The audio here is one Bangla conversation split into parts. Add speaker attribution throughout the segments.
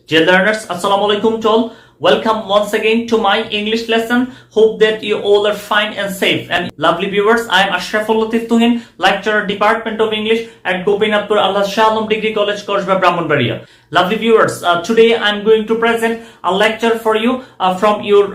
Speaker 1: Dear learners, Assalamu alaikum to all. Welcome once again to my English lesson. Hope that you all are fine and safe. And lovely viewers, I am Ashraful Latif Tuhin, lecturer, Department of English at Gopinathpur Allah Shalom Degree College, Korsba, Brahmanbaria. Lovely viewers, today I am going to present a lecture for you from your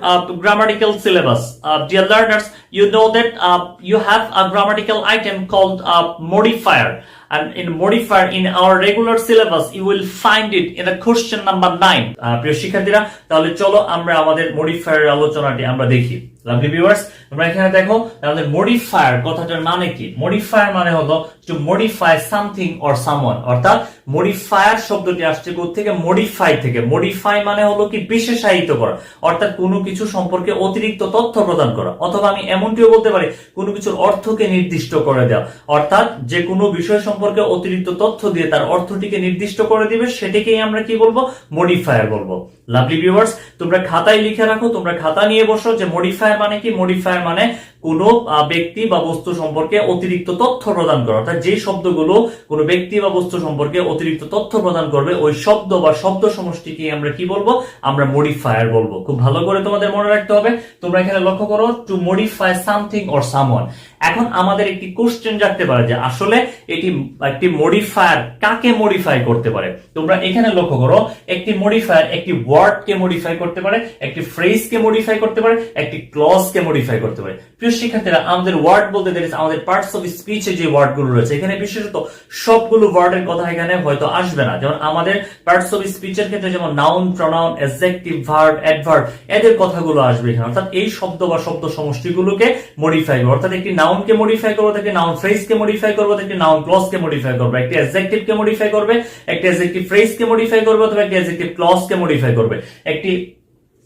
Speaker 1: grammatical syllabus. Dear learners, you know that you have a grammatical item called modifier. And in modifier in our regular syllabus you will find it in the question number 9. প্রিয় শিক্ষার্থীরা, তাহলে চলো আমরা আমাদের মডিফায়ার আলোচনাটি আমরা দেখি। লাভলি ভিউয়ার্স, তোমরা এখানে দেখো আমাদের মডিফায়ার কথাটার মানে কি। মডিফায়ার মানে হলো to modify something or someone, অর্থাৎ মডিফায়ার শব্দটি আসছে কোথা থেকে? মডিফাই থেকে। মডিফাই মানে হলো কি বিশেষায়িত করা, অর্থাৎ কোনো কিছু সম্পর্কে অতিরিক্ত তথ্য প্রদান করা, অথবা আমি এমনটিও বলতে পারি কোনো কিছুর অর্থকে নির্দিষ্ট করে দেওয়া, অর্থাৎ যে কোনো বিষয় সম্পর্কে অতিরিক্ত তথ্য দিয়ে তার অর্থটিকে নির্দিষ্ট করে দিবে, সেটাকেই আমরা কি বলবো? মডিফায়ার বলবো। লাভলি ভিউয়ার্স, তোমরা খাতায় লিখে রাখো, তোমরা খাতা নিয়ে বসো যে মডিফায়ার মানে কি। মডিফায়ার মানে কোনো ব্যক্তি বা বস্তু সম্পর্কে অতিরিক্ত তথ্য প্রদান করা, অর্থাৎ যে শব্দগুলো কোনো ব্যক্তি বা বস্তু সম্পর্কে অতিরিক্ত তথ্য প্রদান করবে ওই শব্দ বা শব্দ সমষ্টিকে আমরা কি বলবো? আমরা মডিফায়ার বলবো। খুব ভালো করে তোমাদের মনে রাখতে হবে। তোমরা এখানে লক্ষ্য করো, to modify something or someone. এখন আমাদের একটি কোশ্চেন জাগতে পারে যে আসলে এটি একটি মডিফায়ার কাকে মডিফাই করতে পারে। তোমরা এখানে লক্ষ্য করো, একটি মডিফায়ার একটি ওয়ার্ডকে মডিফাই করতে পারে, একটি ফ্রেজকে মডিফাই করতে পারে, একটি ক্লজকে মডিফাই করতে পারে। প্রিয় শিক্ষার্থীরা, আমাদের ওয়ার্ড বলতে আমাদের পার্টস অফ স্পিচে যে ওয়ার্ডগুলো রয়েছে, এখানে বিশেষত সবগুলো ওয়ার্ডের কথা এখানে হয়তো আসবে না। যেমন আমাদের পার্টস অফ স্পিচের ক্ষেত্রে যেমন noun, pronoun, adjective, verb, adverb এদের কথাগুলো আসবে এখানে, অর্থাৎ এই শব্দ বা শব্দ সমষ্টিগুলোকে মডিফাই করবে। অর্থাৎ একটি নাউনকে মডিফাই করবে, একটি নাউন ফ্রেজকে মডিফাই করবে, একটি নাউন ক্লজকে মডিফাই করবে, একটি অ্যাডজেক্টিভকে মডিফাই করবে, একটি অ্যাডজেক্টিভ ফ্রেজকে মডিফাই করবে, অথবা একটি অ্যাডজেক্টিভ ক্লজকে মডিফাই করবে, একটি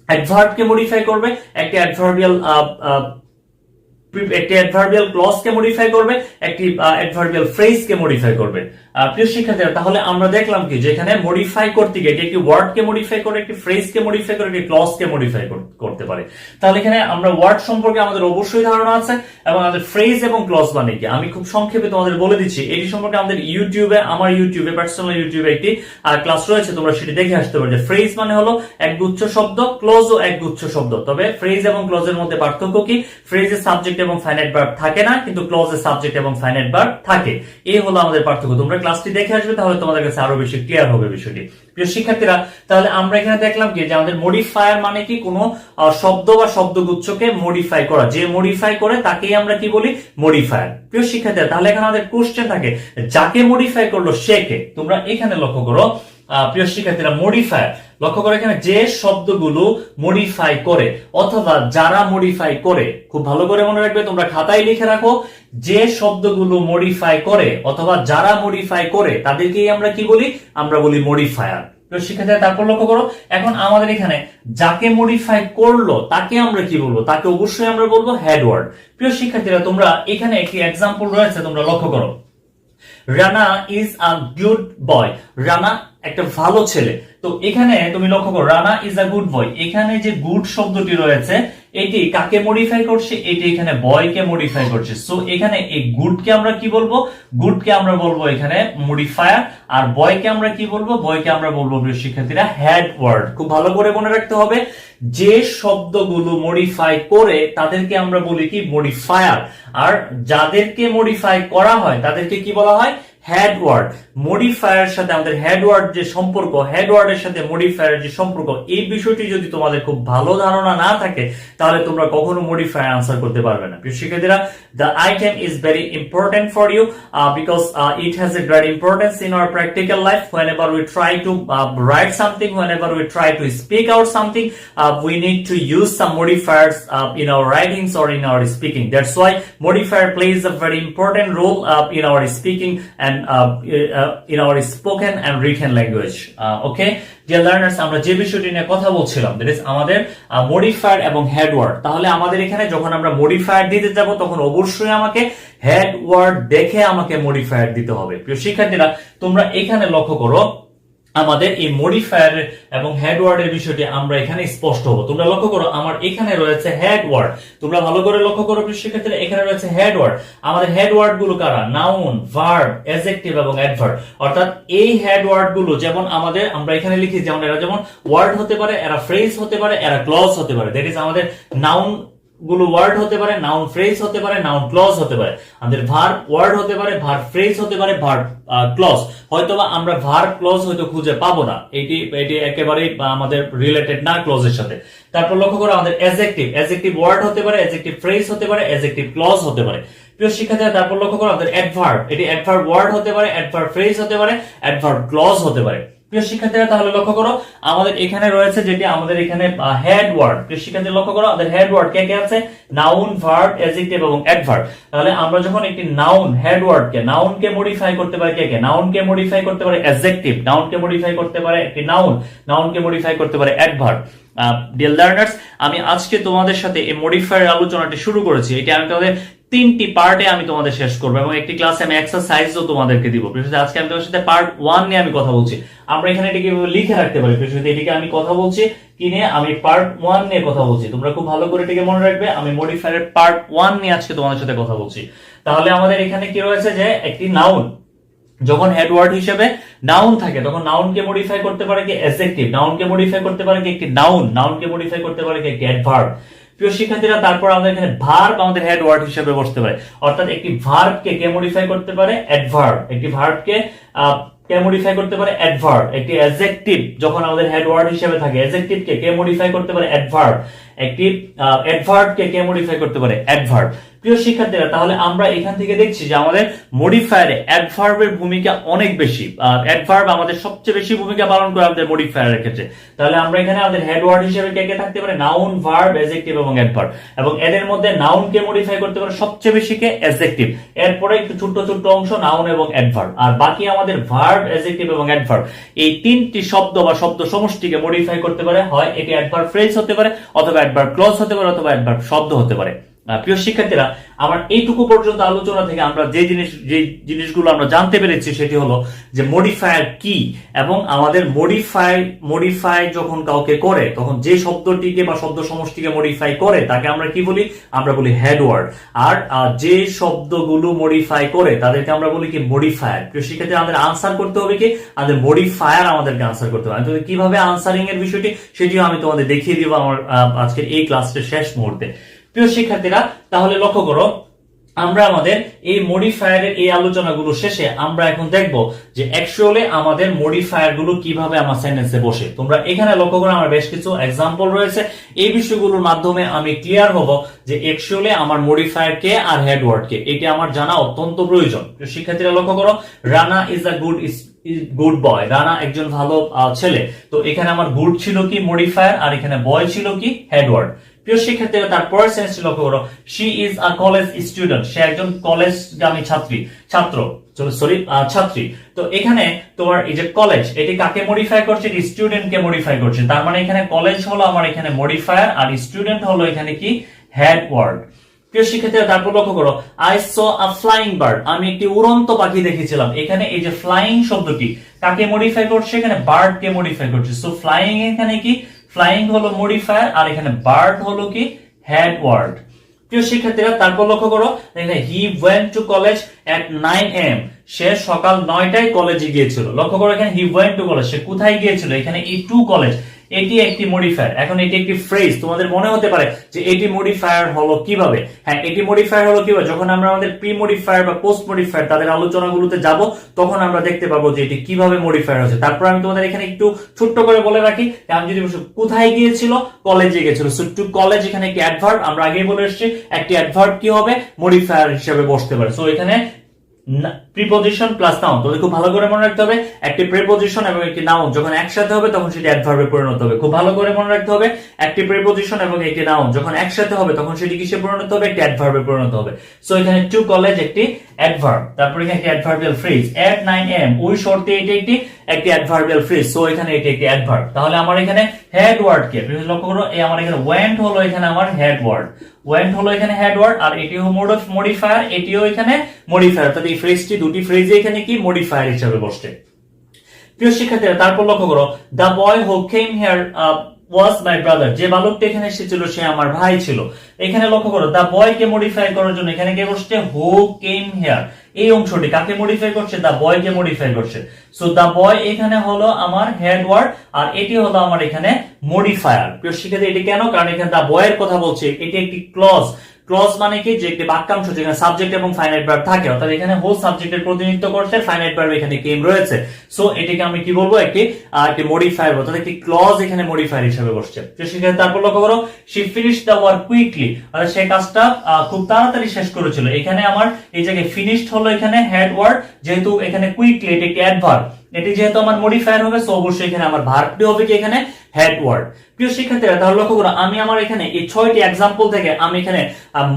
Speaker 1: অ্যাডভার্বকে মডিফাই করবে, একটি অ্যাডভার্বিয়াল ক্লজকে মডিফাই করবে, একটি অ্যাডভার্বিয়াল ফ্রেজকে মডিফাই করবে। প্রিয় শিক্ষার্থীরা, তাহলে আমরা দেখলাম কি যে এখানে মডিফাই করতে গিয়ে একটি ওয়ার্ডকে মডিফাই করে, একটি ফ্রেজকে মডিফাই করে, একটি ক্লজকে মডিফাই করতে পারে। তাহলে এখানে আমরা ওয়ার্ড সম্পর্কে আমাদের অবশ্যই ধারণা আছে, এবং আমাদের ফ্রেজ এবং ক্লজ মানে কি আমি খুব সংক্ষেপে তোমাদের বলে দিচ্ছি। এটি সম্পর্কে আমাদের ইউটিউবে, আমার ইউটিউবে, পার্সোনাল ইউটিউবে একটি ক্লাস রয়েছে, তোমরা সেটি দেখে আসতে পারো। যে ফ্রেজ মানে হলো একগুচ্ছ শব্দ, ক্লজও একগুচ্ছ শব্দ। তবে ফ্রেজ এবং ক্লজের মধ্যে পার্থক্য কি? ফ্রেজে সাবজেক্ট এবং ফাইনাইট ভার্ব থাকে না, কিন্তু ক্লজে সাবজেক্ট এবং ফাইনাইট ভার্ব থাকে। এই হলো আমাদের পার্থক্য। তোমরা ক্লাসটি দেখে আসবে, তাহলে তোমাদের কাছে আরো বেশি ক্লিয়ার হবে বিষয়টি। প্রিয় শিক্ষার্থীরা, তাহলে আমরা এখানে দেখলাম কি যে আমাদের মডিফায়ার মানে কি? কোনো শব্দ বা শব্দগুচ্ছকে মডিফাই করা, যে মডিফাই করে তাকেই আমরা কি বলি? মডিফায়ার। প্রিয় শিক্ষার্থীরা, তাহলে এখানে আমাদের কোশ্চেন থাকে যাকে মডিফাই করলো সে কে। তোমরা এখানে লক্ষ্য করো প্রিয় শিক্ষার্থীরা, মডিফায়ার লক্ষ্য করে এখানে যে শব্দগুলো মডিফাই করে অথবা যারা মডিফাই করে, খুব ভালো করে মনে রাখবে, তোমরা খাতায় লিখে রাখো, যে শব্দগুলো মডিফাই করে অথবা যারা মডিফাই করে তাদেরকেই আমরা কি বলি? আমরা বলি মডিফায়ার। প্রিয় শিক্ষার্থীরা, তারপর লক্ষ্য করো, এখন আমাদের এখানে যাকে মডিফাই করলো তাকে আমরা কি বলবো? তাকে অবশ্যই আমরা বলবো হেড ওয়ার্ড। প্রিয় শিক্ষার্থীরা, তোমরা এখানে একটি এক্সাম্পল রয়েছে, তোমরা লক্ষ্য করো, Rana is a good boy. Rana একটা ভালো ছেলে। তো এখানে তুমি লক্ষ্য করো, Rana is a good boy, এখানে যে গুড শব্দটি রয়েছে এটি কাকে মডিফাই করছে? এটি এখানে বয়কে মডিফাই করছে। সো এখানে এই গুডকে আমরা কি বলবো? গুডকে আমরা বলবো এখানে মডিফায়ার, আর বয়কে আমরা কি বলবো? বয়কে আমরা বলবো প্রিয় শিক্ষার্থীরা হেড ওয়ার্ড। খুব ভালো করে মনে রাখতে হবে, যে শব্দগুলো মডিফাই করে তাদেরকে আমরা বলি কি? মডিফায়ার। আর যাদেরকে মডিফাই করা হয় তাদেরকে কি বলা হয়? Head word. মডিফায়ার সাথে আমাদের হেড ওয়ার্ড যে সম্পর্ক, হেড ওয়ার্ডের সাথে মডিফায়ার যে সম্পর্ক, এই বিষয়টি যদি তোমাদের খুব ভালো ধারণা না থাকে তাহলে তোমরা কখনো মডিফায়ার আনসার করতে পারবে না। প্রিয় শিক্ষার্থীরা, the item is very important for you because it has a great importance in our practical life. Whenever we try to write something, whenever we try to speak out something, we need to use some modifiers in our writings or in our speaking. That's why modifier plays a very important role in our speaking and in our spoken and written language. Okay, dear learners, আমরা যে বিষয়টি নিয়ে কথা বলছিলাম, that is আমাদের মডিফায়ার এবং হেড ওয়ার্ড। তাহলে আমাদের এখানে যখন আমরা মডিফায়ার দিতে যাব তখন অবশ্যই আমাকে হেড ওয়ার্ড দেখে আমাকে মডিফায়ার দিতে হবে। প্রিয় শিক্ষার্থীরা, তোমরা এখানে লক্ষ্য করো, আমাদের এই মডিফায়ার এবং হেড ওয়ার্ডের বিষয়টি আমরা এখানে স্পষ্ট হবো। তোমরা লক্ষ্য করো আমার এখানে রয়েছে হেড ওয়ার্ড, তোমরা ভালো করে লক্ষ্য করো শিক্ষার্থীরা, এখানে রয়েছে হেড ওয়ার্ড। আমাদের হেড ওয়ার্ড গুলো কারা? নাউন, ভার্ব, অ্যাডজেক্টিভ এবং অ্যাডভার্ব। অর্থাৎ এই হেড ওয়ার্ড গুলো যেমন আমরা এখানে লিখি যেমন এরা যেমন ওয়ার্ড হতে পারে, এরা ফ্রেজ হতে পারে, এরা ক্লজ হতে পারে। দ্যাট ইজ আমাদের নাউন গুলো ওয়ার্ড হতে পারে, নাউন ফ্রেজ হতে পারে, নাউন ক্লজ হতে পারে। আমাদের ভার্ব ওয়ার্ড হতে পারে, ভার্ব ফ্রেজ হতে পারে, ভার্ব ক্লজ। হয়তোবা আমরা ভার্ব ক্লজ হয়তো খুঁজে পাবো না, এটি একেবারেই আমাদের রিলেটেড না ক্লজের সাথে। তারপর লক্ষ্য করো আমাদের অ্যাডজেক্টিভ ওয়ার্ড হতে পারে, অ্যাডজেক্টিভ ফ্রেজ হতে পারে, অ্যাডজেক্টিভ ক্লজ হতে পারে। প্রিয় শিক্ষার্থীরা তারপর লক্ষ্য করো আমাদের অ্যাডভার্ব, এটি অ্যাডভার্ব ওয়ার্ড হতে পারে, অ্যাডভার্ব ফ্রেজ হতে পারে, অ্যাডভার্ব ক্লজ হতে পারে। প্রিয় শিক্ষার্থীরা তাহলে লক্ষ্য করো আমাদের এখানে রয়েছে যেটি আমাদের এখানে হেড ওয়ার্ড। প্রিয় শিক্ষার্থীরা লক্ষ্য করো আমাদের হেড ওয়ার্ড কে কে আছে? নাউন, ভার্ব, অ্যাডজেক্টিভ এবং অ্যাডভার্ব। তাহলে আমরা যখন একটি নাউন হেড ওয়ার্ডকে নাউনকে মডিফাই করতে পারে কে কে? নাউনকে মডিফাই করতে পারে অ্যাডজেক্টিভ, নাউনকে মডিফাই করতে পারে একটি নাউনকে মডিফাই করতে পারে অ্যাডভার্ব। ডিয়ার লার্নার্স, আমি আজকে তোমাদের সাথে এই মডিফায়ার আলোচনাটি শুরু করেছি। এটা আমি তোমাদের 3টি পার্টে আমি তোমাদের শেষ করবো এবং একটি ক্লাসে আমি এক্সারসাইজও তোমাদেরকে দিব। আজকে আমি তোমাদের সাথে পার্ট 1 নিয়ে আমি কথা বলছি। আমরা এখানে এটিকে লিখে রাখতে পারি। এটিকে আমি কথা বলছি কি নিয়ে? আমি পার্ট 1 নিয়ে কথা বলছি। তোমরা খুব ভালো করে এটিকে মনে রাখবে। আমি মডিফায়ারের পার্ট 1 নিয়ে আজকে তোমাদের সাথে কথা বলছি। তাহলে আমাদের এখানে কি রয়েছে যে একটি নাউন যখন হেড ওয়ার্ড হিসেবে নাউন থাকে তখন নাউনকে মডিফাই করতে পারে কি? অ্যাডজেক্টিভ। নাউনকে মডিফাই করতে পারে কি? একটি নাউনকে মডিফাই করতে পারে কি? একটি অ্যাডভার্ব। প্রিয় শিক্ষার্থীরা তারপর আমাদের এখানে ভার্ব আমাদের হেড ওয়ার্ড হিসেবে বসতে পারে। অর্থাৎ একটি ভার্বকে কে মডিফাই করতে পারে? অ্যাডভার্ব। একটি ভার্বকে কে মডিফাই করতে পারে? অ্যাডভার্ব। একটি অ্যাডজেক্টিভ যখন আমাদের হেড ওয়ার্ড হিসেবে থাকে অ্যাডজেক্টিভকে কে মডিফাই করতে পারে? অ্যাডভার্ব। একটি অ্যাডভার্বকে কে মডিফাই করতে পারে? অ্যাডভার্ব। প্রিয় শিক্ষার্থীরা তাহলে আমরা এখান থেকে দেখছি যে আমাদের মডিফায়ারে অ্যাডভার্বের ভূমিকা অনেক বেশি। অ্যাডভার্ব আমাদের সবচেয়ে বেশি ভূমিকা পালন করে আমাদের মডিফায়ারের ক্ষেত্রে। তাহলে আমরা এখানে আমাদের হেড ওয়ার্ড হিসেবে কে কে থাকতে পারে? নাউন, ভার্ব, অ্যাডজেক্টিভ এবং অ্যাডভার্ব। এবং এদের মধ্যে নাউনকে মডিফাই করতে পারে সবচেয়ে বেশি কে? অ্যাডজেক্টিভ। এরপরে একটু ছোট ছোট অংশ নাউন এবং অ্যাডভার্ব। আর বাকি আমাদের ভার্ব, অ্যাডজেক্টিভ এবং অ্যাডভার্ব এই 3টি শব্দ বা শব্দ সমষ্টিকে মডিফাই করতে পারে। হয় এটি অ্যাডভার্ব ফ্রেজ হতে পারে, অথবা অ্যাডভার্ব ক্লজ হতে পারে, অথবা অ্যাডভার্ব শব্দ হতে পারে। প্রিয় শিক্ষার্থীরা আমার এইটুকু পর্যন্ত আলোচনা থেকে আমরা যে জিনিসগুলো আমরা জানতে পেরেছি সেটি হলো যে মডিফায়ার কি এবং আমাদের মডিফাই যখন কাউকে করে তখন যে শব্দটিকে বা শব্দ সমষ্টিকে মডিফাই করে তাকে আমরা কি বলি? আমরা বলি হেড ওয়ার্ড। আর যে শব্দগুলো মডিফাই করে তাদেরকে আমরা বলি কি? মডিফায়ার। প্রিয় শিক্ষার্থীরা আমাদের আনসার করতে হবে কি? আমাদের মডিফায়ার আমাদেরকে আনসার করতে হবে। কিভাবে আনসারিং এর বিষয়টি সেটিও আমি তোমাদের দেখিয়ে দিব আমার আজকের এই ক্লাসের শেষ মুহূর্তে। প্রিয় শিক্ষার্থীরা তাহলে লক্ষ্য করো আমরা আমাদের এই মডিফায়ারের এই আলোচনাগুলো শেষে আমরা এখন দেখব যে অ্যাকচুয়ালি আমাদের মডিফায়ার গুলো কিভাবে আমার সেন্টেন্সে বসে। তোমরা এখানে লক্ষ্য করো আমার বেশ কিছু এক্সাম্পল রয়েছে। এই বিষয়গুলোর মাধ্যমে আমি ক্লিয়ার হব যে অ্যাকচুয়ালি আমার মডিফায়ার কে আর হেড ওয়ার্ড কে, এটি আমার জানা অত্যন্ত প্রয়োজন। শিক্ষার্থীরা লক্ষ্য করো Rana is a good boy. Rana একজন ভালো ছেলে। তো এখানে আমার গুড ছিল কি? মডিফায়ার। আর এখানে বয় ছিল কি? Head word. প্রিয় শিক্ষার্থীরা তারপরের সেন্টেন্সটি লক্ষ্য করো she is a college student. সে একজন কলেজগামী ছাত্রী। তো এখানে তোমার এই যে কলেজ এটি কাকে মডিফাই করছে? স্টুডেন্টকে মডিফাই করছে। তার মানে এখানে কলেজ হলো আমার এখানে মডিফায়ার আর স্টুডেন্ট হলো এখানে কি? Head word. প্রিয় শিক্ষার্থীরা তারপর লক্ষ্য করো I saw a flying bird. আমি একটি উড়ন্ত পাখি দেখেছিলাম। এখানে এই যে ফ্লাইং শব্দটি কাকে মডিফাই করছে? এখানে বার্ড কে মডিফাই করছে। সো ফ্লাইং এখানে কি? ফ্লাইং হলো মডিফায়ার আর এখানে বার্ড হলো কি? Head word. প্রিয় শিক্ষার্থীরা তারপর লক্ষ্য করো he went to college at 9 AM। সে সকাল 9টায় কলেজে গিয়েছিল। লক্ষ্য করো এখানে হি ওয়েন্ট টু কলেজ, সে কোথায় গিয়েছিল? এখানে এই টু কলেজ এটি একটি মডিফায়ার। এখন এটি একটি ফ্রেজ। তোমাদের মনে হতে পারে যে এটি মডিফায়ার হলো কিভাবে? হ্যাঁ, এটি মডিফায়ার হলো কিভাবে? যখন আমরা আমাদের প্রি মডিফায়ার বা পোস্ট মডিফায়ার তাদের আলোচনাগুলোতে যাব তখন আমরা দেখতে পাবো যে এটি কিভাবে মডিফায়ার হচ্ছে। তারপর আমি তোমাদের এখানে একটু ছোট্ট করে বলে রাখি আমি যদি কোথায় গিয়েছিল? কলেজে গিয়েছিল। সো টু কলেজ এখানে একটি অ্যাডভার্ব। আমরা আগেই বলে এসেছি একটি অ্যাডভার্ব কি হবে? মডিফায়ার হিসেবে বসতে পারে। সো এখানে প্রিপজিশন প্লাস নাউন। তোদের খুব ভালো করে মনে রাখতে হবে একটি প্রিপজিশন এবং একটি নাউন যখন একসাথে হবে তখন সেটি অ্যাডভার্বে পরিণত হবে। খুব ভালো করে মনে রাখতে হবে একটি প্রিপজিশন এবং একটি নাউন যখন একসাথে হবে তখন সেটি কিসে পরিণত হবে? একটি অ্যাডভার্বে পরিণত হবে। সো এখানে টু কলেজ একটি অ্যাডভার্ব। তারপর এখানে একটি অ্যাডভার্বিয়াল ফ্রেজ এট 9 AM ওই শর্তে এটি একটি অ্যাডভার্বিয়াল ফ্রেজ। সো এখানে এটি একটি অ্যাডভার্ব। তাহলে আমার এখানে হেড ওয়ার্ড কে লক্ষ্য করো এই আমার এখানে ওয়েন্ট হলো এখানে আমার হেড ওয়ার্ড। ওয়েন্ট হলো এখানে হেড ওয়ার্ড আর এটি হলো মোড অফ মডিফায়ার, এটিও এখানে মডিফায়ার। তাহলে এই ফ্রেজটি দুটি ফ্রেজে এখানে কি? মডিফায়ার হিসেবে বসছে। প্রিয় শিক্ষার্থীরা তারপর লক্ষ্য করো, the boy who came here was my brother, যে বালকটি এখানে এসেছিল সে আমার ভাই ছিল। এখানে লক্ষ্য করো, দ্য বয় কে মডিফাই করার জন্য এখানে কে বসছে, হু কেম হিয়ার, এই অংশটি কাকে মডিফাই করছে, দ্য বয় কে মডিফাই করছে। সো দ্য বয় এখানে হলো আমার হেড ওয়ার্ড, আর এটি হলো আমার এখানে মডিফায়ার। প্রিয় শিক্ষার্থী, এটি কেন, কারণ এখানে দ্য বয়ের কথা বলছে, এটি একটি ক্লজ। ক্লজ মানে কি, যে একটি বাক্যাংশ যেখানে সাবজেক্ট এবং ফাইনাইট ভার্ব থাকে, অর্থাৎ এখানে হোল সাবজেক্টের প্রতিনিধিত্ব করছে, ফাইনাইট ভার্ব এখানে কেম রয়েছে। সো এটিকে আমি কি বলবো, একটি মডিফায়ার, অর্থাৎ একটি ক্লজ এখানে মডিফায়ার হিসেবে বসছে। সেক্ষেত্রে তারপর লক্ষ্য করো, she finished the work quickly, অর্থাৎ সে কাজটা খুব তাড়াতাড়ি শেষ করেছিল। এখানে আমার এই জায়গায় ফিনিশড হলো এখানে হেড ওয়ার্ড, যেহেতু এখানে কুইকলি এটি একটি অ্যাডভার্ব, এটি যেহেতু আমার মডিফায়ার হবে, সো অবশ্যই এখানে আমার ভার্বটি হবে কি এখানে হেড ওয়ার্ড। প্রিয় শিক্ষার্থীরা তাহলে লক্ষ্য করো, আমি আমার এখানে এই 6টি এক্সাম্পল থেকে আমি এখানে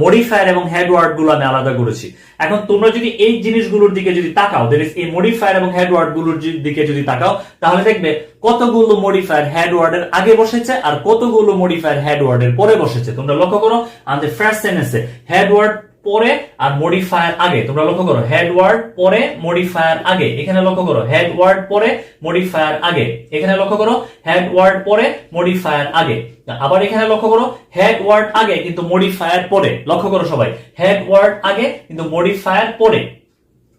Speaker 1: মডিফায়ার এবং হেড ওয়ার্ড গুলো আমি আলাদা করেছি। এখন তোমরা যদি এই জিনিসগুলোর দিকে যদি তাকাও, দ্যাট ইজ এই মডিফায়ার এবং হেড ওয়ার্ড গুলোর দিকে যদি তাকাও, তাহলে দেখবে কতগুলো মডিফায়ার হেড ওয়ার্ডের আগে বসেছে আর কতগুলো মডিফায়ার হেড ওয়ার্ডের পরে বসেছে। তোমরা লক্ষ্য করো, আমাদের ফার্স্ট সেন্টেন্সে হেড ওয়ার্ড পরে আর মডিফায়ার আগে, তোমরা লক্ষ্য করো হেড ওয়ার্ড পরে মডিফায়ার আগে, এখানে লক্ষ্য করো হেড ওয়ার্ড পরে মডিফায়ার আগে, এখানে লক্ষ্য করো হেড ওয়ার্ড পরে মডিফায়ার আগে, আবার এখানে লক্ষ্য করো হেড ওয়ার্ড আগে কিন্তু মডিফায়ার পরে। লক্ষ্য করো সবাই, হেড ওয়ার্ড আগে কিন্তু মডিফায়ার পরে।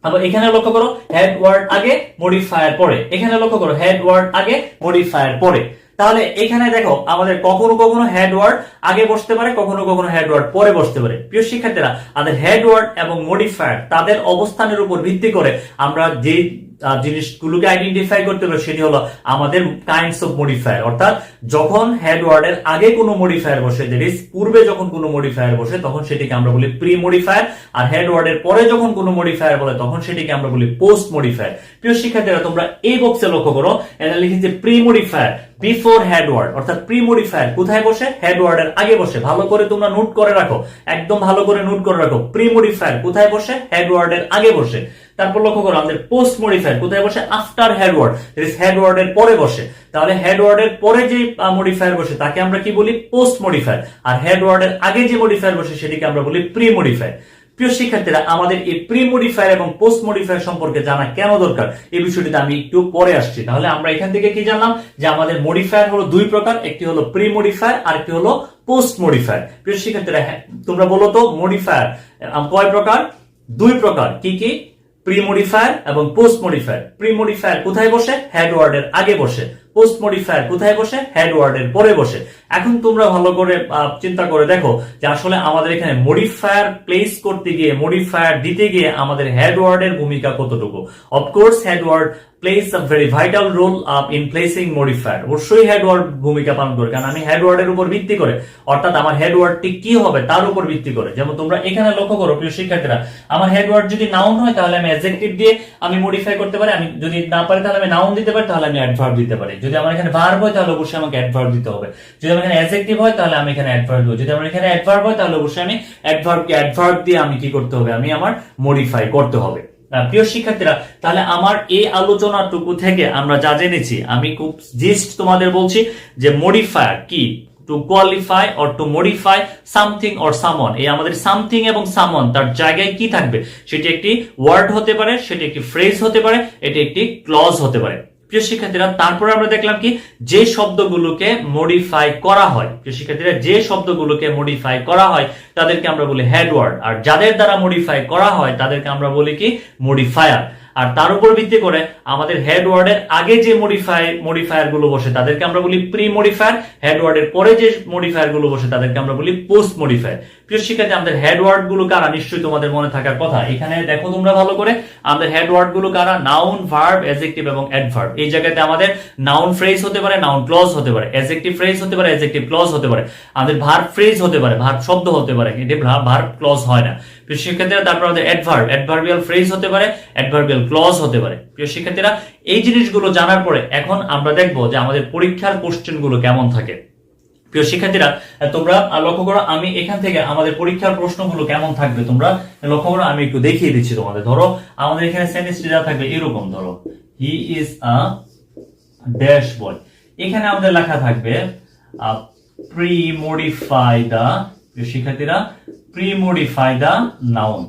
Speaker 1: আবার এখানে লক্ষ্য করো হেড ওয়ার্ড আগে মডিফায়ার পরে, এখানে লক্ষ্য করো হেড ওয়ার্ড আগে মডিফায়ার পরে। তাহলে এখানে দেখো আমাদের কখনো কখনো হেড ওয়ার্ড আগে বসতে পারে, কখনো কখনো হেড ওয়ার্ড পরে বসতে পারে। প্রিয় শিক্ষার্থীরা, আমাদের হেড ওয়ার্ড এবং মডিফায়ার তাদের অবস্থানের উপর ভিত্তি করে আমরা যে জিনিসগুলোকে আইডেন্টিফাই করতে হবে সেটি হলো আমাদের কাইন্ডস অফ মডিফায়ার। অর্থাৎ যখন হেড ওয়ার্ডের আগে কোনো মডিফায়ার বসে, দ্যাট ইজ পূর্বে যখন কোনো মডিফায়ার বসে, তখন সেটিকে আমরা বলি প্রি মডিফায়ার, আর হেড ওয়ার্ডের পরে যখন কোনো মডিফায়ার বলে তখন সেটিকে আমরা বলি পোস্ট মডিফায়ার। প্রিয় শিক্ষার্থীরা, তোমরা এই বক্সে লক্ষ্য করো, এটা লিখেছে pre modifier before head word, অর্থাৎ প্রি মডিফায়ার কোথায় বসে, হেড ওয়ার্ডের আগে বসে। ভালো করে তোমরা নোট করে রাখো, একদম ভালো করে নোট করে রাখো, প্রি মডিফায়ার কোথায় বসে, হেড ওয়ার্ডের আগে বসে। তারপর লক্ষ্য করো আমাদের পোস্ট মডিফায়ার কোথায় বসে, after head word, that is head ওয়ার্ডের পরে বসে। তাহলে হেড ওয়ার্ডের পরে যে মডিফায়ার বসে তাকে আমরা কি বলি, পোস্ট মডিফায়ার, আর হেড ওয়ার্ডের আগে যে মডিফায়ার বসে সেটিকে আমরা বলি প্রি মডিফায়ার। প্রিয় শিক্ষার্থীরা, আমাদের এই প্রি মডিফায়ার এবং পোস্ট মডিফায়ার সম্পর্কে জানা কেন দরকার এই বিষয়টিতে আমি একটু পরে আসছি। তাহলে আমরা এখান থেকে কি জানলাম, যে আমাদের মডিফায়ার হলো দুই প্রকার, একটি হলো প্রি মডিফায়ার আর একটি হলো পোস্ট মডিফায়ার। প্রিয় শিক্ষার্থীরা, তোমরা বলো তো মডিফায়ার কয় প্রকার? দুই প্রকার। কি কি? প্রি মডিফায়ার এবং পোস্ট মডিফায়ার। প্রি মডিফায়ার কোথায় বসে, হেড ওয়ার্ডের আগে বসে। পোস্ট মডিফায়ার কোথায় বসে, হেড ওয়ার্ডের পরে বসে। এখন তোমরা ভালো করে চিন্তা করে দেখো যে আসলে আমাদের এখানে মডিফায়ার প্লেস করতে গিয়ে, মডিফায়ার দিতে গিয়ে আমাদের হেড ওয়ার্ডের ভূমিকা কতটুকু। Of course head word place a very vital role in placing modifier. অবশ্যই হেড ওয়ার্ড ভূমিকা পালন করে, কারণ আমি হেড ওয়ার্ডের উপর ভিত্তি করে, অর্থাৎ আমার হেড ওয়ার্ডটি কি হবে তার উপর ভিত্তি করে। যেমন তোমরা এখানে লক্ষ্য করো প্রিয় শিক্ষার্থীরা, আমার হেড ওয়ার্ড যদি নাউন হয় তাহলে আমি অ্যাডজেক্টিভ দিয়ে আমি মডিফাই করতে পারি, আমি যদি না পারি তাহলে আমি নাউন দিতে পারি, তাহলে আমি অ্যাডভার্ব দিতে পারি। যদি আমার এখানে ভার্ব হয় তাহলে অবশ্যই আমাকে অ্যাডভার্ব দিতে হবে। যদি আমার এখানে অ্যাডজেক্টিভ হয় তাহলে আমি এখানে অ্যাডভার্ব দেব। যদি আমার এখানে অ্যাডভার্ব হয় তাহলে অবশ্যই আমি অ্যাডভার্বকে অ্যাডভার্ব দিয়ে আমি কি করতে হবে, আমি আমার মডিফাই করতে হবে। প্রিয় শিক্ষার্থীরা, তাহলে আমার এই আলোচনাটুকু থেকে আমরা যা জেনেছি, আমি খুব জিস্ট তোমাদের বলছি যে মডিফায়ার কি, to qualify or to modify something or someone. এই আমাদের সামথিং এবং সামওয়ান তার জায়গায় কি থাকবে, সেটি একটি ওয়ার্ড হতে পারে, সেটি একটি ফ্রেজ হতে পারে, এটি একটি ক্লজ হতে পারে। প্রিয় শিক্ষার্থীরা, তারপরে আমরা দেখলাম কি, যে শব্দগুলোকে মডিফাই করা হয়, প্রিয় শিক্ষার্থীরা যে শব্দগুলোকে মডিফাই করা হয় তাদেরকে আমরা বলি হেড ওয়ার্ড, আর যাদের দ্বারা মডিফাই করা হয় তাদেরকে আমরা বলি কি, মডিফায়ার। আর তার উপর ভিত্তি করে আমাদের হেড ওয়ার্ডের আগে যে মডিফায়ার গুলো বসে তাদেরকে আমরা বলি প্রি মডিফায়ার, হেড ওয়ার্ডের পরে যে মডিফায়ার গুলো বসে তাদেরকে আমরা বলি পোস্ট মডিফায়ার। প্রিয় শিক্ষার্থী, আমাদের হেড ওয়ার্ড গুলো কারা নিশ্চয়ই তোমাদের মনে থাকার কথা। এখানে দেখো তোমরা ভালো করে, আমাদের হেড ওয়ার্ড গুলো কারা, নাউন, ভার্ব, অ্যাডজেক্টিভ এবং অ্যাডভার্ব। এই জায়গাতে আমাদের নাউন ফ্রেজ হতে পারে, নাউন ক্লজ হতে পারে, অ্যাডজেক্টিভ ফ্রেজ হতে পারে, অ্যাডজেক্টিভ ক্লজ হতে পারে, আমাদের ভার্ব ফ্রেজ হতে পারে, ভার্ব শব্দ হতে পারে, এটি ভার্ব ক্লজ হয় না। প্রিয় শিক্ষার্থীরা, তারপর আমাদের অ্যাডভার্বিয়াল ফ্রেজ হতে পারে, অ্যাডভার্বিয়াল ক্লজ হতে পারে। প্রিয় শিক্ষার্থীরা, এই জিনিসগুলো জানার পরে এখন আমরা দেখবো যে আমাদের পরীক্ষার কোশ্চেন গুলো কেমন থাকে। প্রিয় শিক্ষার্থীরা, তোমরা লক্ষ্য করো, আমি এখান থেকে আমাদের পরীক্ষার প্রশ্নগুলো কেমন থাকবে তোমরা লক্ষ্য করো, আমি একটু দেখিয়ে দিচ্ছি তোমাদের। ধরো আমাদের এখানে সেন্টেন্সটি যা থাকবে এরকম, ধরো হি ইজ আ ড্যাশ বয়। এখানে আমাদের লেখা থাকবে প্রি-মডিফাই দা, প্রিয় শিক্ষার্থীরা, প্রি-মডিফাই দা নাউন।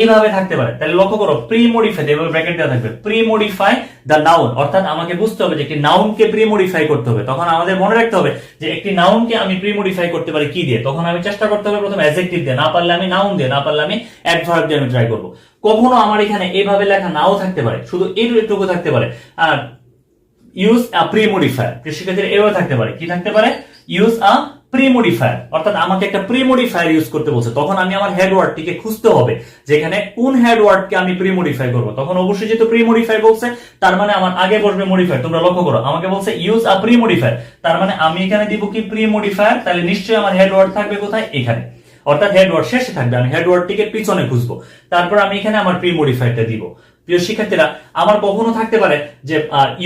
Speaker 1: এইভাবে থাকতে পারে। তাহলে লক্ষ্য করো, প্রি মডিফাই, এভাবে ব্র্যাকেট দেওয়া থাকবে, প্রি মডিফাই দ্য নাউন, অর্থাৎ আমাকে বুঝতে হবে যে একটি নাউনকে প্রি মডিফাই করতে হবে। তখন আমাদের মনে রাখতে হবে যে একটি নাউনকে আমি প্রি মডিফাই করতে পারি কি দিয়ে। তখন আমি চেষ্টা করতে হবে প্রথমে অ্যাডজেক্টিভ দিয়ে, না পারলে আমি নাউন দিয়ে, না পারলে আমি অ্যাডভার্ব দিয়ে আমি ট্রাই করবো। কখনো আমার এখানে এইভাবে লেখা নাও থাকতে পারে, শুধু এইটুকু থাকতে পারে, আর ইউজ আ প্রি মডিফায়ার। শিক্ষার্থীরা এভাবে থাকতে পারে, কি থাকতে পারে, ইউজ আ প্রি মডিফায়ার, অর্থাৎ আমাকে একটা প্রি মডিফায়ার ইউজ করতে বলছে। তখন আমি আমার হেড ওয়ার্ডটিকে খুঁজতে হবে যে এখানে কোন হেড ওয়ার্ডকে আমি প্রি মডিফাই করব। তখন অবশ্যই যেহেতু প্রি মডিফাই বলছে, তার মানে আমার আগে বসবে মডিফায়ার। তোমরা লক্ষ্য করো, আমাকে বলছে ইউজ আ প্রি মডিফায়ার, তার মানে আমি এখানে দিব কি প্রি মডিফায়ার, তাহলে নিশ্চয়ই আমার হেড ওয়ার্ড থাকবে কোথায়, এখানে, অর্থাৎ হেড ওয়ার্ড শেষে থাকবে। আমি হেড ওয়ার্ডটিকে পিছনে খুঁজবো, তারপর আমি এখানে আমার প্রি মডিফায়ারটা দিব। প্রিয় শিক্ষার্থীরা, আমার কখনো থাকতে পারে যে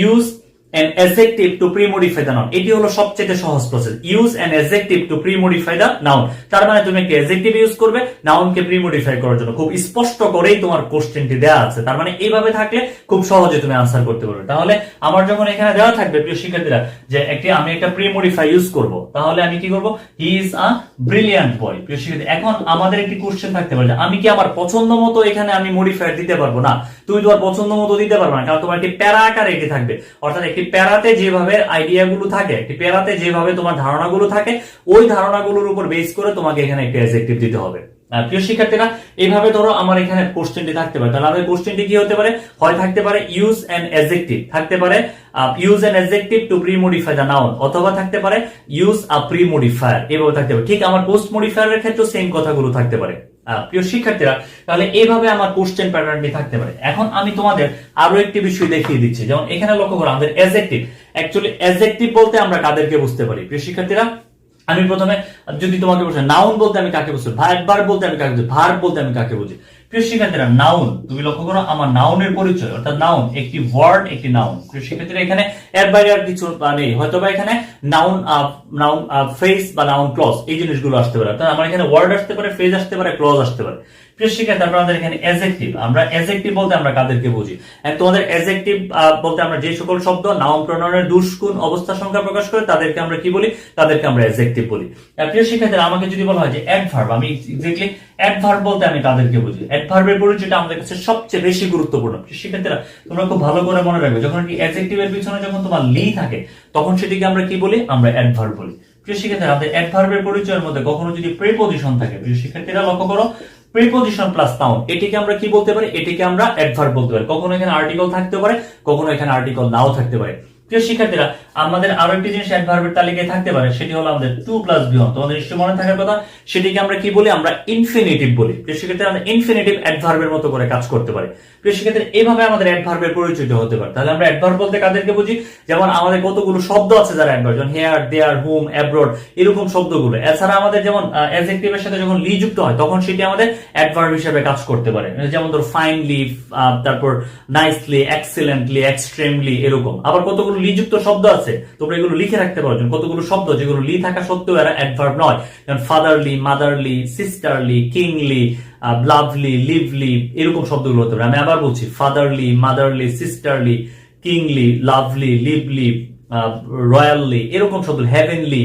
Speaker 1: use an adjective to pre-modify the noun, এটি হলো সবচেয়ে সহজ process. Use an adjective to pre-modify the noun, তার মানে তুমি একটা অ্যাডজেক্টিভ ইউজ করবে নাউনকে প্রি-মডিফাই করার জন্য। খুব স্পষ্ট করেই তোমার কোশ্চেনটি দেওয়া আছে, তার মানে এইভাবে থাকলে খুব সহজে তুমি আনসার করতে পারবে। তাহলে আমার যখন এখানে দেওয়া থাকবে প্রিয় শিক্ষার্থীরা যে আমি একটা প্রি-মডিফাই ইউজ করব, তাহলে আমি কি করব, হি ইজ আ ব্রিলিয়ান্ট বয়। প্রিয় শিক্ষার্থী, এখন আমাদের একটি কোশ্চেন থাকতে পারে যে আমি কি আমার পছন্দ মতো এখানে আমি মডিফায়ার দিতে পারবো? না, তুমি তোমার পছন্দ মতো দিতে পারবে না, কারণ তোমার একটি প্যারা আকারে এটি থাকবে। অর্থাৎ একটি প্যারাতে যেভাবে আইডিয়াগুলো থাকে, একটি প্যারাতে যেভাবে তোমার ধারণাগুলো থাকে, ওই ধারণাগুলোর উপর বেস করে তোমাকে এখানে একটা অ্যাডজেক্টিভ দিতে হবে। প্রিয় শিক্ষার্থীরা, এইভাবে ধরো আমার এখানে কোশ্চেনটি থাকতে পারে, তাহলে আমাদের কোশ্চেনটি কি হতে পারে, হয় থাকতে পারে ইউজ অ্যান অ্যাডজেক্টিভ, থাকতে পারে use an adjective two pre modify the noun, অথবা থাকতে পারে ইউজ আ প্রি মডিফায়ার, এভাবে থাকতে পারে। ঠিক আমার পোস্ট মডিফায়ারের ক্ষেত্রে সেম কথাগুলো থাকতে পারে। প্রিয় শিক্ষার্থীরা, তাহলে এইভাবে আমার কোশ্চেন প্যাটার্নটি থাকতে পারে। এখন আমি তোমাদের আরো একটি বিষয় দেখিয়ে দিচ্ছি, যেমন এখানে লক্ষ্য করো আমাদের অ্যাডজেক্টিভ। অ্যাকচুয়ালি অ্যাডজেক্টিভ বলতে আমরা কাদেরকে বুঝতে পারি প্রিয় শিক্ষার্থীরা? আমি প্রথমে যদি তোমাকে বলছি নাউন বলতে আমি কাকে বুঝি, ভার্ব বলতে আমি কাকে বুঝি, ভার্ব বলতে আমি কাকে বুঝি। প্রিয় শিক্ষার্থীরা, নাউন, তুমি লক্ষ্য করো আমার নাউনের পরিচয়, অর্থাৎ নাউন একটি ওয়ার্ড, একটি নাউন। প্রিয় শিক্ষার্থীরা, এখানে এর বাইরে আর কিছু নেই, হয়তো বা এখানে নাউন নাউন ফ্রেজ বা নাউন ক্লজ এই জিনিসগুলো আসতে পারে। অর্থাৎ আমার এখানে ওয়ার্ড আসতে পারে, ফ্রেজ আসতে পারে, ক্লজ আসতে পারে। প্রিয় শিক্ষার্থী, তারপর আমাদের এখানে অ্যাডজেক্টিভ, আমরা অ্যাডজেক্টিভ বলতে আমরা কাদেরকে বুঝি? তোমাদের অ্যাডজেক্টিভ বলতে আমরা যে সকল শব্দ নাউন প্রোনাউনের দুষ্গুণ অবস্থা সংখ্যা প্রকাশ করে তাদেরকে আমরা কি বলি, তাদেরকে আমরা অ্যাডজেক্টিভ বলি। প্রিয় শিক্ষার্থীরা, আমাকে যদি বলা হয় যে অ্যাডভার্ব, আমি এক্স্যাক্টলি অ্যাডভার্ব বলতে আমি তাদেরকে বুঝি। অ্যাডভার্বের পরিচয়টা আমাদের কাছে সবচেয়ে বেশি গুরুত্বপূর্ণ। প্রিয় শিক্ষার্থীরা, তোমরা খুব ভালো করে মনে রাখবে, যখন কি অ্যাডজেক্টিভের পিছনে যখন তোমার লি থাকে, তখন সেটিকে আমরা কি বলি, আমরা অ্যাডভার্ব বলি। প্রিয় শিক্ষার্থীরা, আমাদের অ্যাডভার্বের পরিচয়ের মধ্যে কখনো যদি প্রিপজিশন থাকে, প্রিয় শিক্ষার্থীরা লক্ষ্য করো, প্রিপজিশন প্লাস নাউন, এটিকে আমরা কি বলতে পারি, এটিকে আমরা অ্যাডভার্ব বলতে পারি। কখনো এখানে আর্টিকেল থাকতে পারে, কখনো এখানে আর্টিকেল নাও থাকতে পারে। প্রিয় শিক্ষার্থীরা, আমাদের আরো একটি জিনিস অ্যাডভার্বের তালিকায় থাকতে পারে, সেটি হলো আমাদের টু প্লাস বিয়ন্ড। তোমাদের নিশ্চয়ই মনে থাকার কথা, সেটিকে আমরা কি বলি, আমরা ইনফিনিটিভ বলি। প্রিয় শিক্ষার্থীরা, আমরা ইনফিনিটিভ অ্যাডভার্বের মতো করে কাজ করতে পারে। প্রিয় শিক্ষার্থীরা, এইভাবে আমাদের অ্যাডভার্বের পরিচিত হতে পারে। তাহলে আমরা অ্যাডভার্ব বলতে কাদেরকে বুঝি, যেমন আমাদের কতগুলো শব্দ আছে যারা অ্যাডভার্ব, যেমন হেয়ার, দেয়ার, হোম, অ্যাব্রোড, এরকম শব্দগুলো। এছাড়া আমাদের যেমন অ্যাডজেক্টিভের সাথে যখন লি যুক্ত হয়, তখন সেটি আমাদের অ্যাডভার্ব হিসেবে কাজ করতে পারে। যেমন ধরো ফাইনলি, তারপর নাইসলি, এক্সিলেন্টলি, এক্সট্রিমলি, এরকম। আবার কতগুলো লি যুক্ত শব্দ আছে, তোমরা এগুলো লিখে রাখতে পারো, কতগুলো শব্দ যেগুলো লি থাকা সত্ত্বেও এরা অ্যাডভার্ব নয়, যেমন ফাদারলি, মাদারলি, সিস্টারলি, কিংলি, লাভলি, লিভলি, এরকম শব্দগুলো হতে পারে। আমি আবার বলছি, ফাদারলি, মাদারলি, সিস্টারলি, কিংলি, লাভলি, লিভলি, রয়্যাললি, এরকম শব্দ, হেভেনলি,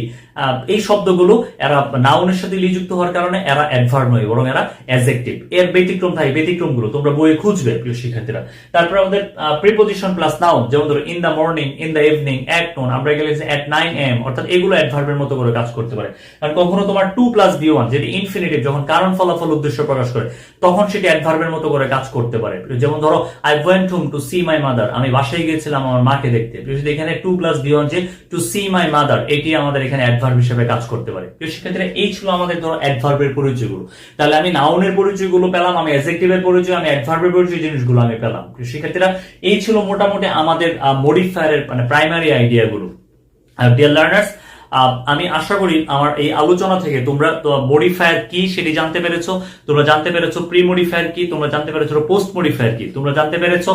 Speaker 1: এই শব্দগুলো এরা নাউনের সাথে লিযুক্ত হওয়ার কারণে এরা অ্যাডভার্ব নয়, বরং এরা অ্যাডজেক্টিভ। এর ব্যতিক্রম থাকে, ব্যতিক্রমগুলো তোমরা বইয়ে খুঁজবে প্রিয় শিক্ষার্থীরা। তারপর আমাদের প্রিপজিশন প্লাস নাউন, যেমন ধরো in the morning, in the evening, at known, আমরা গেলে অ্যাট 9 AM, অর্থাৎ এগুলো অ্যাডভার্বের মতো করে কাজ করতে পারে। আর কখনো তোমার টু প্লাস বি ওয়ান, যেটি ইনফিনিটিভ, যখন কারণ ফলাফল উদ্দেশ্য প্রকাশ করে, তখন সেটি অ্যাডভার্বের মতো করে কাজ করতে পারে। যেমন ধরো I went home to see my mother, আমি বাসায় গিয়েছিলাম আমার মাকে দেখতে। এখানে টু প্লাস বি ওয়ান, যে টু সি মাই মাদার, এটি আমাদের এখানে অ্যাডভার্ব হিসেবে কাজ করতে পারে। প্রিয় শিক্ষার্থীরা, এই ছিল আমাদের ধরো অ্যাডভার্বের পরিচয়গুলো। তাহলে আমি নাউনের পরিচয়গুলো পেলাম, আমি অ্যাডজেক্টিভের পরিচয়, আমি অ্যাডভার্বের পরিচয়, জিনিসগুলো আমি পেলাম। প্রিয় শিক্ষার্থীরা, এই ছিল মোটামুটি আমাদের মডিফায়ারের মানে প্রাইমারি আইডিয়াগুলো। ডিয়ার লার্নার্স, আমি আশা করি আমার এই আলোচনা থেকে তোমরা মডিফায়ার কি সেটি জানতে পেরেছো। তোমরা জানতে পেরেছো প্রি মডিফায়ার কি, তোমরা জানতে পেরেছো পোস্ট মডিফায়ার কি, তোমরা জানতে পেরেছো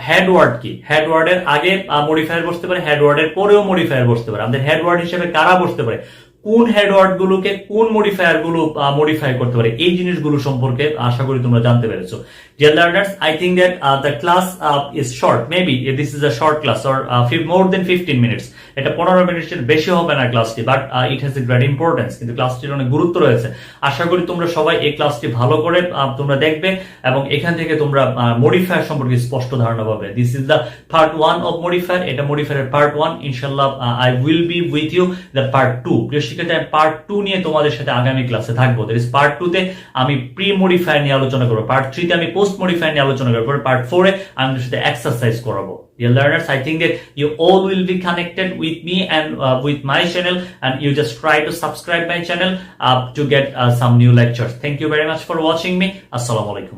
Speaker 1: হেডওয়ার্ড কি। হেডওয়ার্ডের আগে মডিফায়ার বসতে পারে, হেডওয়ার্ডের পরেও মডিফায়ার বসতে পারে। আমাদের হেডওয়ার্ড হিসেবে কারা বসতে পারে, কোন হেডওয়ার্ড গুলোকে কোন মডিফায়ার গুলো মডিফাই করতে পারে, এই জিনিসগুলো সম্পর্কে আশা করি তোমরা জানতে পেরেছো। Dear learners, I think that the class is short. Maybe this is a short class or more than 15 minutes. এটা 15 মিনিটের বেশি হবে না ক্লাসটি, but it has a great importance. কিন্তু ক্লাসটির অনেক গুরুত্ব রয়েছে। আশা করি তোমরা সবাই এই ক্লাসটি ভালো করে তোমরা দেখবে এবং এখান থেকে তোমরা মডিফায়ার সম্পর্কে স্পষ্ট ধারণা পাবে। This is the part 1 of modifier. এটা মডিফায়ারের পার্ট 1। ইনশাআল্লাহ I will be with you the part 2। প্রিয় শিক্ষার্থী, পার্ট 2 নিয়ে তোমাদের সাথে আগামী ক্লাসে থাকবো। দ্যাট ইজ পার্ট 2 তে আমি প্রি মডিফায়ার নিয়ে আলোচনা করব, পার্ট 3 তে আমি পোস্ট মডিফায়ার নিয়ে আলোচনা করব, পার্ট 4 এ আমি তোমাদের সাথে এক্সারসাইজ করাবো। Dear learners, I think that you all will be connected with me and with my channel, and you just try to subscribe my channel to get some new lectures. Thank you very much for watching me. Assalamu alaikum.